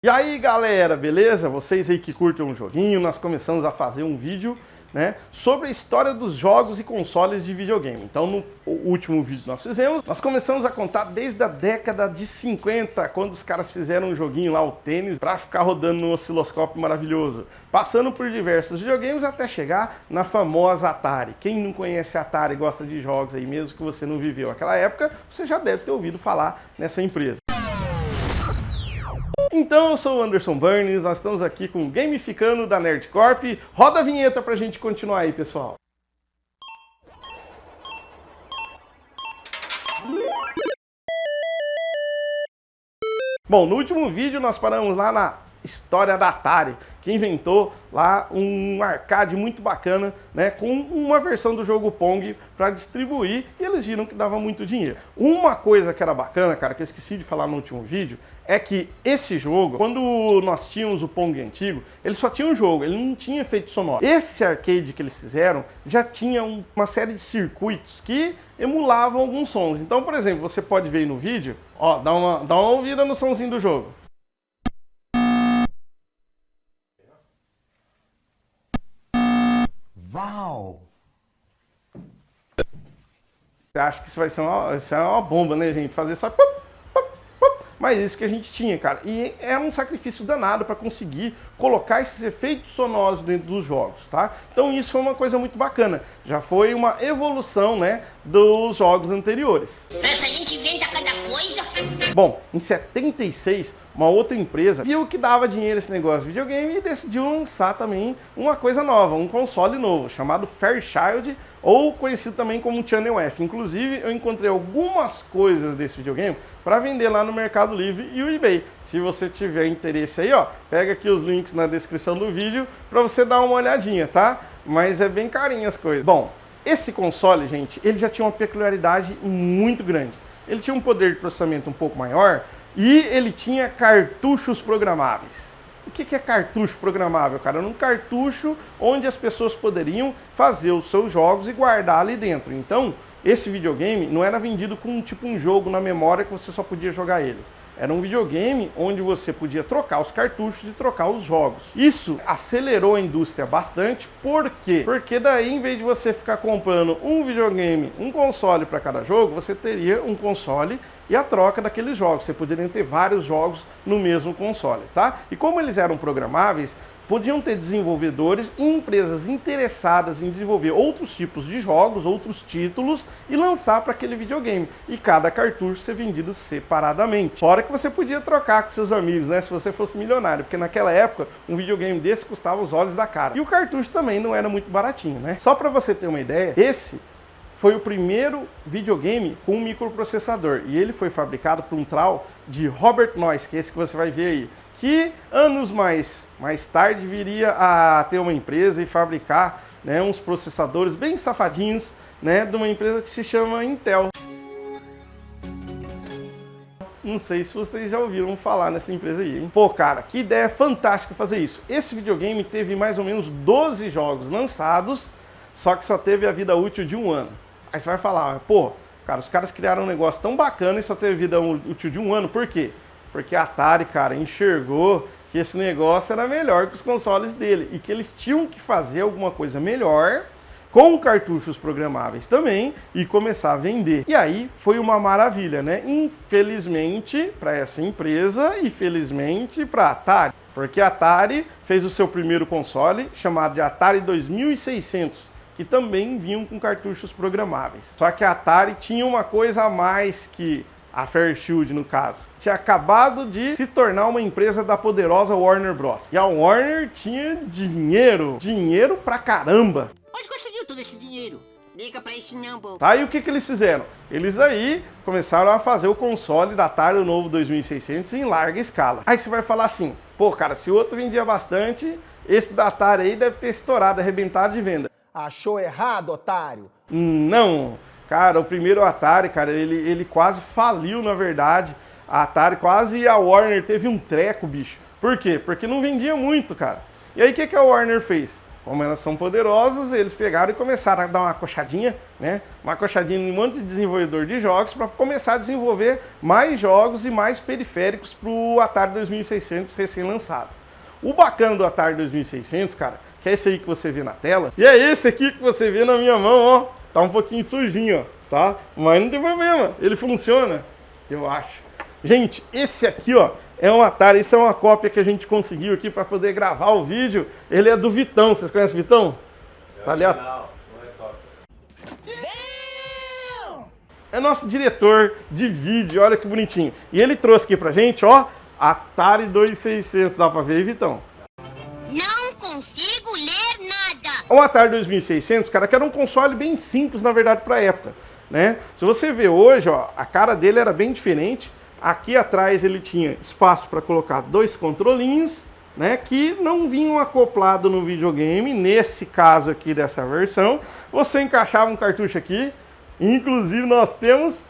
E aí galera, beleza? Vocês aí que curtem um joguinho, nós começamos a fazer um vídeo, né, sobre a história dos jogos e consoles de videogame. Então no último vídeo que nós fizemos, nós começamos a contar desde a década de 50, quando os caras fizeram um joguinho lá, o tênis, pra ficar rodando no osciloscópio maravilhoso. Passando por diversos videogames até chegar na famosa Atari. Quem não conhece a Atari e gosta de jogos aí, mesmo que você não viveu aquela época, você já deve ter ouvido falar nessa empresa. Então eu sou o Anderson Burns, nós estamos aqui com o Gamificando da Nerd Corp. Roda a vinheta pra gente continuar aí, pessoal. Bom, no último vídeo nós paramos lá na história da Atari, que inventou lá um arcade muito bacana, né, com uma versão do jogo Pong para distribuir, e eles viram que dava muito dinheiro. Uma coisa que era bacana, cara, que eu esqueci de falar no último vídeo, é que esse jogo, quando nós tínhamos o Pong antigo, ele só tinha um jogo, ele não tinha efeito sonoro. Esse arcade que eles fizeram já tinha uma série de circuitos que emulavam alguns sons. Então, por exemplo, você pode ver aí no vídeo, ó, dá uma ouvida no sonzinho do jogo. Uau! Você acha que isso vai ser uma bomba, né, gente? Fazer só... Mas isso que a gente tinha, cara. E é um sacrifício danado para conseguir colocar esses efeitos sonoros dentro dos jogos, tá? Então isso foi uma coisa muito bacana. Já foi uma evolução, né, dos jogos anteriores. Essa gente inventa cada coisa. Bom, em 76, uma outra empresa viu que dava dinheiro esse negócio de videogame e decidiu lançar também uma coisa nova, um console novo, chamado Fairchild, ou conhecido também como Channel F. Inclusive, eu encontrei algumas coisas desse videogame para vender lá no Mercado Livre e o eBay. Se você tiver interesse aí, ó, pega aqui os links na descrição do vídeo para você dar uma olhadinha, tá? Mas é bem carinho as coisas. Bom, esse console, gente, ele já tinha uma peculiaridade muito grande. Ele tinha um poder de processamento um pouco maior e ele tinha cartuchos programáveis. O que é cartucho programável, cara? Era um cartucho onde as pessoas poderiam fazer os seus jogos e guardar ali dentro. Então, esse videogame não era vendido com tipo um jogo na memória que você só podia jogar ele. Era um videogame onde você podia trocar os cartuchos e trocar os jogos. Isso acelerou a indústria bastante. Por quê? Porque daí, em vez de você ficar comprando um videogame, um console para cada jogo, você teria um console e a troca daqueles jogos. Você poderia ter vários jogos no mesmo console, tá? E como eles eram programáveis, podiam ter desenvolvedores e empresas interessadas em desenvolver outros tipos de jogos, outros títulos e lançar para aquele videogame. E cada cartucho ser vendido separadamente. Fora que você podia trocar com seus amigos, né? Se você fosse milionário, porque naquela época um videogame desse custava os olhos da cara. E o cartucho também não era muito baratinho, né? Só para você ter uma ideia, esse foi o primeiro videogame com um microprocessador. E ele foi fabricado por um tal de Robert Noyce, que é esse que você vai ver aí. Que anos mais tarde viria a ter uma empresa e fabricar, né, uns processadores bem safadinhos, né, de uma empresa que se chama Intel. Não sei se vocês já ouviram falar nessa empresa aí, hein? Pô, cara, que ideia fantástica fazer isso. Esse videogame teve mais ou menos 12 jogos lançados, só que só teve a vida útil de 1 ano. Aí você vai falar, pô, cara, os caras criaram um negócio tão bacana e só teve vida útil de 1 ano, por quê? Porque a Atari, cara, enxergou que esse negócio era melhor que os consoles dele e que eles tinham que fazer alguma coisa melhor com cartuchos programáveis também e começar a vender. E aí foi uma maravilha, né? Infelizmente para essa empresa e felizmente para a Atari, porque a Atari fez o seu primeiro console chamado de Atari 2600, que também vinham com cartuchos programáveis. Só que a Atari tinha uma coisa a mais que a Fairchild, no caso. Tinha acabado de se tornar uma empresa da poderosa Warner Bros. E a Warner tinha dinheiro. Dinheiro pra caramba. Onde conseguiu todo esse dinheiro? Liga pra esse number. Tá, e o que eles fizeram? Eles daí começaram a fazer o console da Atari, o novo 2600, em larga escala. Aí você vai falar assim, pô, cara, se o outro vendia bastante, esse da Atari aí deve ter estourado, arrebentado de venda. Achou errado, otário? Não. Cara, o primeiro Atari, cara, ele quase faliu, na verdade. A Atari quase, a Warner teve um treco, bicho. Por quê? Porque não vendia muito, cara. E aí o que a Warner fez? Como elas são poderosas, eles pegaram e começaram a dar uma coxadinha, né? Uma coxadinha em um monte de desenvolvedor de jogos para começar a desenvolver mais jogos e mais periféricos para o Atari 2600 recém-lançado. O bacana do Atari 2600, cara, que é esse aí que você vê na tela, e é esse aqui que você vê na minha mão, ó. Tá um pouquinho sujinho, ó, tá? Mas não tem problema, ele funciona, eu acho. Gente, esse aqui, ó, é um Atari, isso é uma cópia que a gente conseguiu aqui para poder gravar o vídeo. Ele é do Vitão, vocês conhecem o Vitão? Tá ali, ó. É nosso diretor de vídeo, olha que bonitinho. E ele trouxe aqui pra gente, ó, Atari 2600, dá pra ver aí, Vitão? Não consigo ler nada. O Atari 2600, cara, que era um console bem simples, na verdade, pra época, né? Se você ver hoje, ó, a cara dele era bem diferente. Aqui atrás ele tinha espaço para colocar dois controlinhos, né, que não vinham acoplados no videogame. Nesse caso aqui dessa versão, você encaixava um cartucho aqui. Inclusive nós temos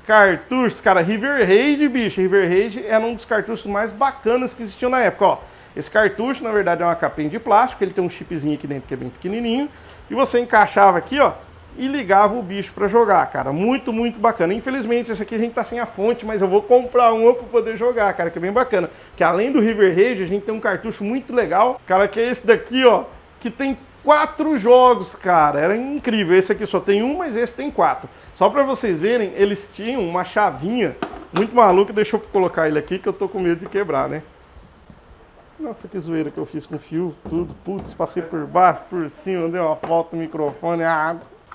cartuchos, cara, River Raid, bicho. River Raid era um dos cartuchos mais bacanas que existiam na época, ó. Esse cartucho, na verdade, é uma capinha de plástico, ele tem um chipzinho aqui dentro que é bem pequenininho. E você encaixava aqui, ó, e ligava o bicho para jogar, cara. Muito, muito bacana. Infelizmente, esse aqui a gente tá sem a fonte, mas eu vou comprar um para poder jogar, cara, que é bem bacana. Que além do River Raid, a gente tem um cartucho muito legal, cara, que é esse daqui, ó, que tem 4 jogos, cara. Era incrível. Esse aqui só tem um, mas esse tem 4. Só para vocês verem, eles tinham uma chavinha muito maluca. Deixa eu colocar ele aqui, que eu tô com medo de quebrar, né? Nossa, que zoeira que eu fiz com fio, tudo. Putz, passei por baixo, por cima, deu uma falta no microfone,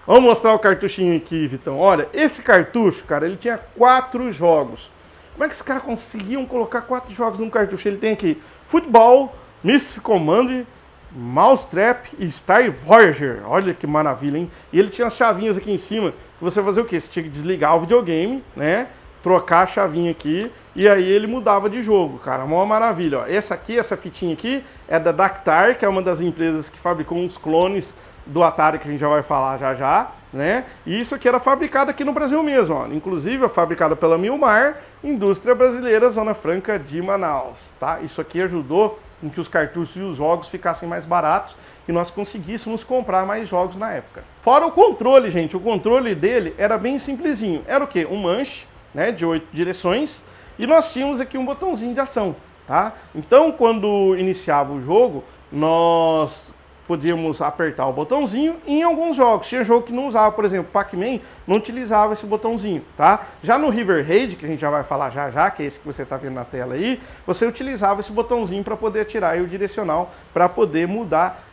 Vamos mostrar o cartuchinho aqui, Vitão. Olha, esse cartucho, cara, ele tinha 4 jogos. Como é que os caras conseguiam colocar 4 jogos num cartucho? Ele tem aqui Futebol, Miss Command, Mousetrap e Star Voyager. Olha que maravilha, hein? E ele tinha as chavinhas aqui em cima. Que você fazia o quê? Você tinha que desligar o videogame, né? Trocar a chavinha aqui e aí ele mudava de jogo, cara. Uma maravilha, ó. Essa aqui, essa fitinha aqui é da Dactar, que é uma das empresas que fabricou uns clones do Atari, que a gente já vai falar já, né? E isso aqui era fabricado aqui no Brasil mesmo, ó. Inclusive é fabricado pela Milmar, indústria brasileira, Zona Franca de Manaus, tá? Isso aqui ajudou com que os cartuchos e os jogos ficassem mais baratos e nós conseguíssemos comprar mais jogos na época. Fora o controle, gente, o controle dele era bem simplesinho. Era o quê? Um manche, né, de 8 direções, e nós tínhamos aqui um botãozinho de ação, tá? Então, quando iniciava o jogo, nós podíamos apertar o botãozinho. E em alguns jogos, tinha jogo que não usava, por exemplo, Pac-Man não utilizava esse botãozinho, tá? Já no River Raid, que a gente já vai falar já, que é esse que você tá vendo na tela aí, você utilizava esse botãozinho para poder atirar e o direcional para poder mudar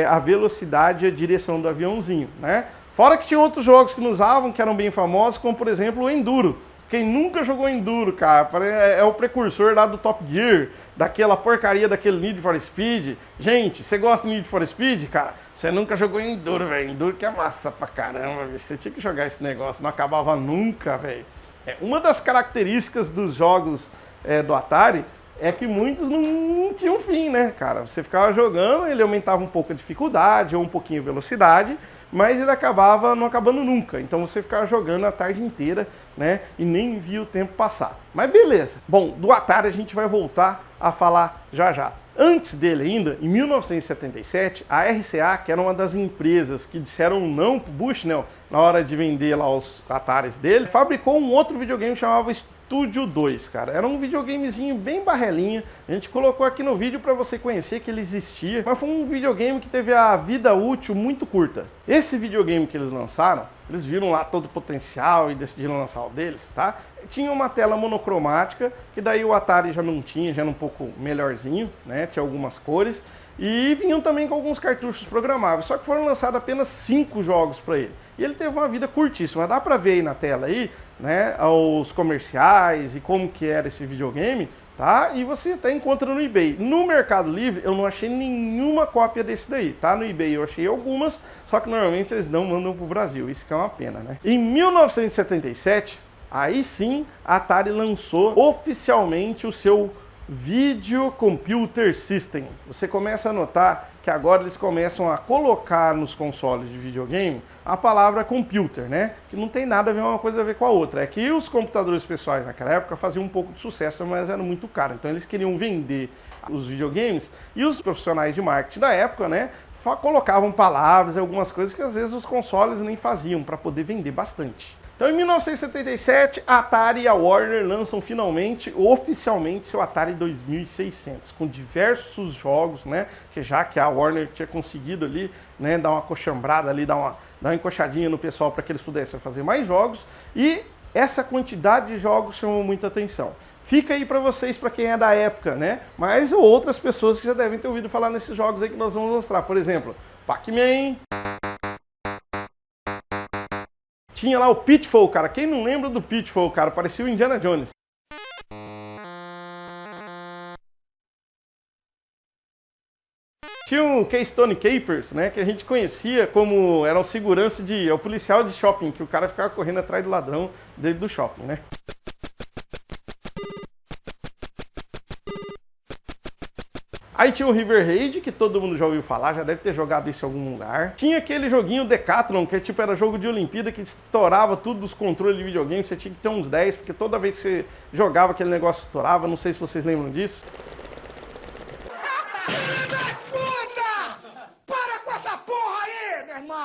a velocidade e a direção do aviãozinho, né? Fora que tinha outros jogos que não usavam, que eram bem famosos, como por exemplo o Enduro. Quem nunca jogou Enduro, cara, é o precursor lá do Top Gear, daquela porcaria daquele Need for Speed. Gente, você gosta de Need for Speed, cara? Você nunca jogou Enduro, velho. Enduro que é massa pra caramba, véio. Você tinha que jogar esse negócio, não acabava nunca, velho. Uma das características dos jogos do Atari é que muitos não tinham fim, né, cara? Você ficava jogando, ele aumentava um pouco a dificuldade ou um pouquinho a velocidade, mas ele acabava não acabando nunca. Então você ficava jogando a tarde inteira, né, e nem via o tempo passar. Mas beleza. Bom, do Atari a gente vai voltar a falar já. Antes dele ainda, em 1977, a RCA, que era uma das empresas que disseram não pro Bushnell na hora de vender lá os Ataris dele, fabricou um outro videogame que chamava Studio 2, cara. Era um videogamezinho bem barrelinha. A gente colocou aqui no vídeo para você conhecer que ele existia, mas foi um videogame que teve a vida útil muito curta. Esse videogame que eles lançaram, eles viram lá todo o potencial e decidiram lançar o deles, tá? Tinha uma tela monocromática, que daí o Atari já não tinha, já era um pouco melhorzinho, né? Tinha algumas cores. E vinham também com alguns cartuchos programáveis, só que foram lançados apenas 5 jogos para ele. E ele teve uma vida curtíssima, dá para ver aí na tela aí, né, os comerciais e como que era esse videogame, tá? E você até encontra no eBay. No Mercado Livre eu não achei nenhuma cópia desse daí, tá? No eBay eu achei algumas, só que normalmente eles não mandam pro Brasil, isso que é uma pena, né? Em 1977, aí sim, a Atari lançou oficialmente o seu Video Computer System. Você começa a notar que agora eles começam a colocar nos consoles de videogame a palavra computer, né? Que não tem nada a ver uma coisa a ver com a outra. É que os computadores pessoais naquela época faziam um pouco de sucesso, mas eram muito caros. Então eles queriam vender os videogames e os profissionais de marketing da época, né, colocavam palavras, algumas coisas que às vezes os consoles nem faziam para poder vender bastante. Então em 1977, a Atari e a Warner lançam finalmente, oficialmente, seu Atari 2600, com diversos jogos, né? Que já que a Warner tinha conseguido ali, né, dar uma cochambrada ali, dar uma encoxadinha no pessoal para que eles pudessem fazer mais jogos, e essa quantidade de jogos chamou muita atenção. Fica aí para vocês, para quem é da época, né? Mas outras pessoas que já devem ter ouvido falar nesses jogos aí que nós vamos mostrar. Por exemplo, Pac-Man. Tinha lá o Pitfall, cara. Quem não lembra do Pitfall, cara? Parecia o Indiana Jones. Tinha o Keystone Capers, né? Que a gente conhecia como... Era um segurança de... É o policial de shopping, que o cara ficava correndo atrás do ladrão dentro do shopping, né? Aí tinha o River Raid, que todo mundo já ouviu falar, já deve ter jogado isso em algum lugar. Tinha aquele joguinho Decathlon, que tipo era jogo de Olimpíada, que estourava tudo dos controles de videogame, você tinha que ter uns 10, porque toda vez que você jogava aquele negócio estourava, não sei se vocês lembram disso.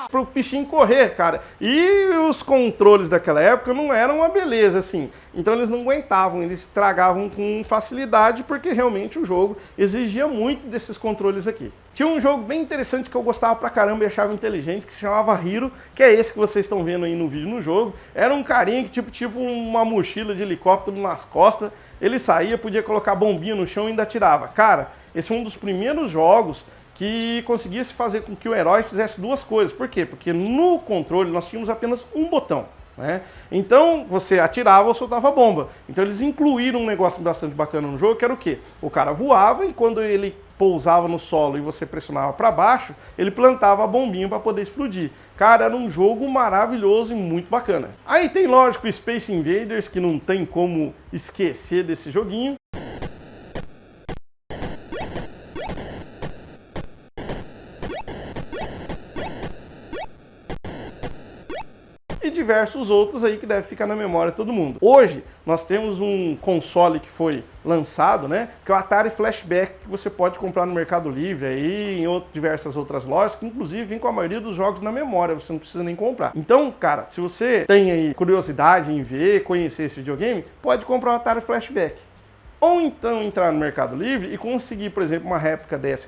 Pro bichinho correr, cara. E os controles daquela época não eram uma beleza, assim. Então eles não aguentavam, eles estragavam com facilidade, porque realmente o jogo exigia muito desses controles aqui. Tinha um jogo bem interessante que eu gostava pra caramba e achava inteligente, que se chamava Hero, que é esse que vocês estão vendo aí no vídeo no jogo. Era um carinha que tipo uma mochila de helicóptero nas costas, ele saía, podia colocar bombinha no chão e ainda atirava. Cara, esse é um dos primeiros jogos que conseguia se fazer com que o herói fizesse duas coisas. Por quê? Porque no controle nós tínhamos apenas um botão, né? Então você atirava ou soltava bomba. Então eles incluíram um negócio bastante bacana no jogo, que era o quê? O cara voava e quando ele pousava no solo e você pressionava para baixo, ele plantava a bombinha para poder explodir. Cara, era um jogo maravilhoso e muito bacana. Aí tem, lógico, o Space Invaders, que não tem como esquecer desse joguinho. E diversos outros aí que devem ficar na memória de todo mundo. Hoje, nós temos um console que foi lançado, né, que é o Atari Flashback, que você pode comprar no Mercado Livre aí, em diversas outras lojas, que inclusive vem com a maioria dos jogos na memória, você não precisa nem comprar. Então, cara, se você tem aí curiosidade em ver, conhecer esse videogame, pode comprar o Atari Flashback. Ou então entrar no Mercado Livre e conseguir, por exemplo, uma réplica dessa,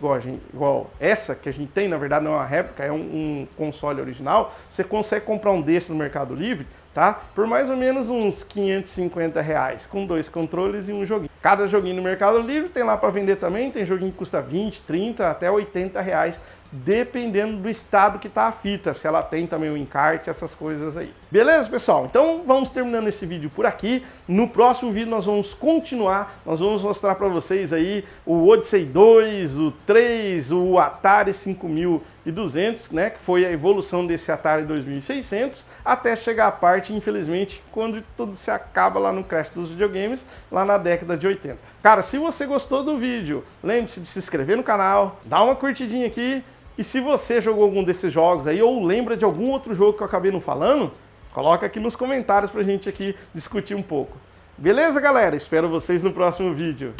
igual essa, que a gente tem, na verdade não é uma réplica, é um console original. Você consegue comprar um desse no Mercado Livre, tá? Por mais ou menos uns R$550, com 2 controles e um joguinho. Cada joguinho no Mercado Livre tem lá para vender também, tem joguinho que custa 20, 30, até R$80, dependendo do estado que tá a fita, se ela tem também o encarte, essas coisas aí. Beleza, pessoal? Então vamos terminando esse vídeo por aqui. No próximo vídeo nós vamos continuar, nós vamos mostrar para vocês aí o Odyssey 2, o 3, o Atari 5200, né, que foi a evolução desse Atari 2600, até chegar a parte, infelizmente, quando tudo se acaba lá no crash dos videogames, lá na década de 80. Cara, se você gostou do vídeo, lembre-se de se inscrever no canal, dá uma curtidinha aqui, e se você jogou algum desses jogos aí, ou lembra de algum outro jogo que eu acabei não falando, coloca aqui nos comentários pra gente aqui discutir um pouco. Beleza, galera? Espero vocês no próximo vídeo.